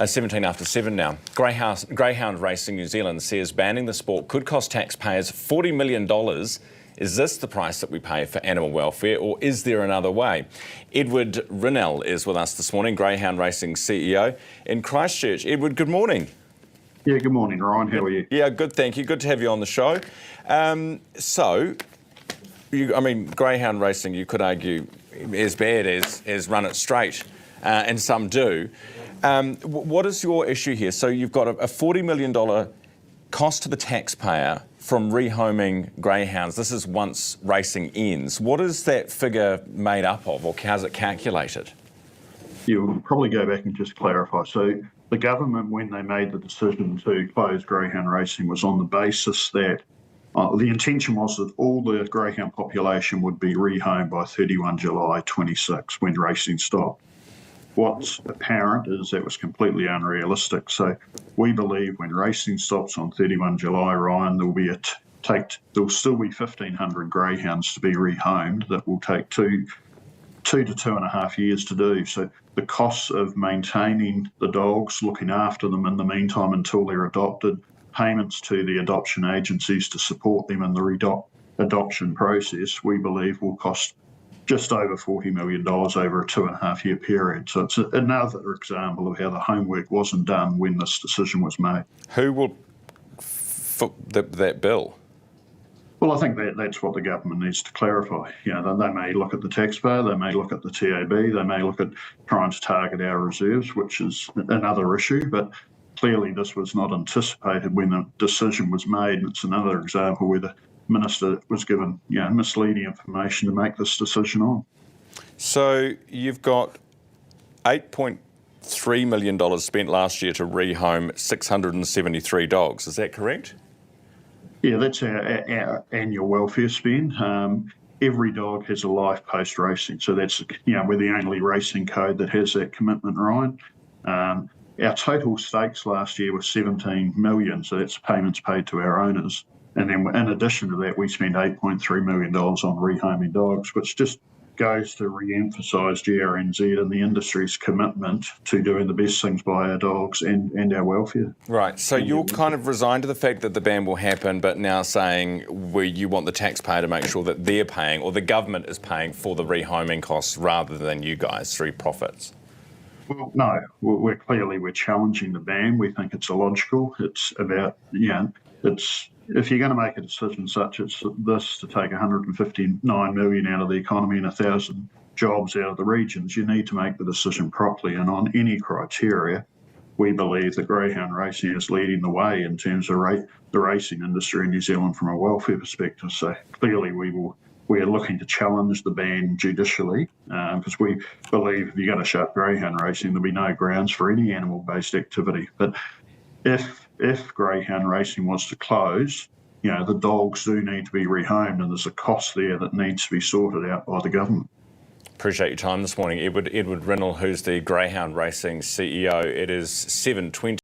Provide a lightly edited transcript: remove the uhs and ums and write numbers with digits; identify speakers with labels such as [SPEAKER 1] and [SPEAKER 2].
[SPEAKER 1] 17 after 7 now. Greyhound Racing New Zealand says banning the sport could cost taxpayers $40 million. Is this the price that we pay for animal welfare, or is there another way? Edward Rinnell is with us this morning, Greyhound Racing CEO in Christchurch. Edward, good morning.
[SPEAKER 2] Yeah, good morning, Ryan. How are you?
[SPEAKER 1] Yeah, good, thank you. Good to have you on the show. Greyhound racing, you could argue, as bad as run it straight, and some do. What is your issue here? So you've got a $40 million cost to the taxpayer from rehoming greyhounds. This is once racing ends. What is that figure made up of, or how's it calculated?
[SPEAKER 2] You'll probably go back and just clarify. So the government, when they made the decision to close greyhound racing, was on the basis that the intention was that all the greyhound population would be rehomed by 31 July 26 when racing stopped. What's apparent is that was completely unrealistic. So we believe when racing stops on 31 July, Ryan, there'll still be 1,500 greyhounds to be rehomed. That will take two to 2.5 years to do. So the costs of maintaining the dogs, looking after them in the meantime until they're adopted, payments to the adoption agencies to support them in the adoption process, we believe will cost just over $40 million over a 2.5 year period. So it's another example of how the homework wasn't done when this decision was made.
[SPEAKER 1] Who will foot that bill?
[SPEAKER 2] Well, I think that's what the government needs to clarify. You know, they may look at the taxpayer, they may look at the TAB, they may look at trying to target our reserves, which is another issue, but clearly this was not anticipated when the decision was made. It's another example where the Minister was given misleading information to make this decision on. So
[SPEAKER 1] you've got $8.3 million spent last year to rehome 673 dogs, is that correct?
[SPEAKER 2] Yeah, that's our annual welfare spend. Every dog has a life post-racing, so that's we're the only racing code that has that commitment, Ryan. Our total stakes last year was $17 million, so that's payments paid to our owners. And then in addition to that, we spent $8.3 million on rehoming dogs, which just goes to re-emphasise GRNZ and the industry's commitment to doing the best things by our dogs and our welfare.
[SPEAKER 1] Right, so you're kind of resigned to the fact that the ban will happen, but now saying you want the taxpayer to make sure that they're paying, or the government is paying for the rehoming costs rather than you guys through profits.
[SPEAKER 2] Well, no, we're challenging the ban. We think it's illogical. It's about, if you're going to make a decision such as this to take $159 million out of the economy and 1,000 jobs out of the regions, you need to make the decision properly. And on any criteria, we believe that greyhound racing is leading the way in terms of the racing industry in New Zealand from a welfare perspective. So clearly we are looking to challenge the ban judicially, because we believe if you're going to shut greyhound racing, there'll be no grounds for any animal-based activity. But if greyhound racing was to close, the dogs do need to be rehomed, and there's a cost there that needs to be sorted out by the government.
[SPEAKER 1] Appreciate your time this morning, Edward Rinnell, who's the Greyhound Racing CEO. It is 7:20.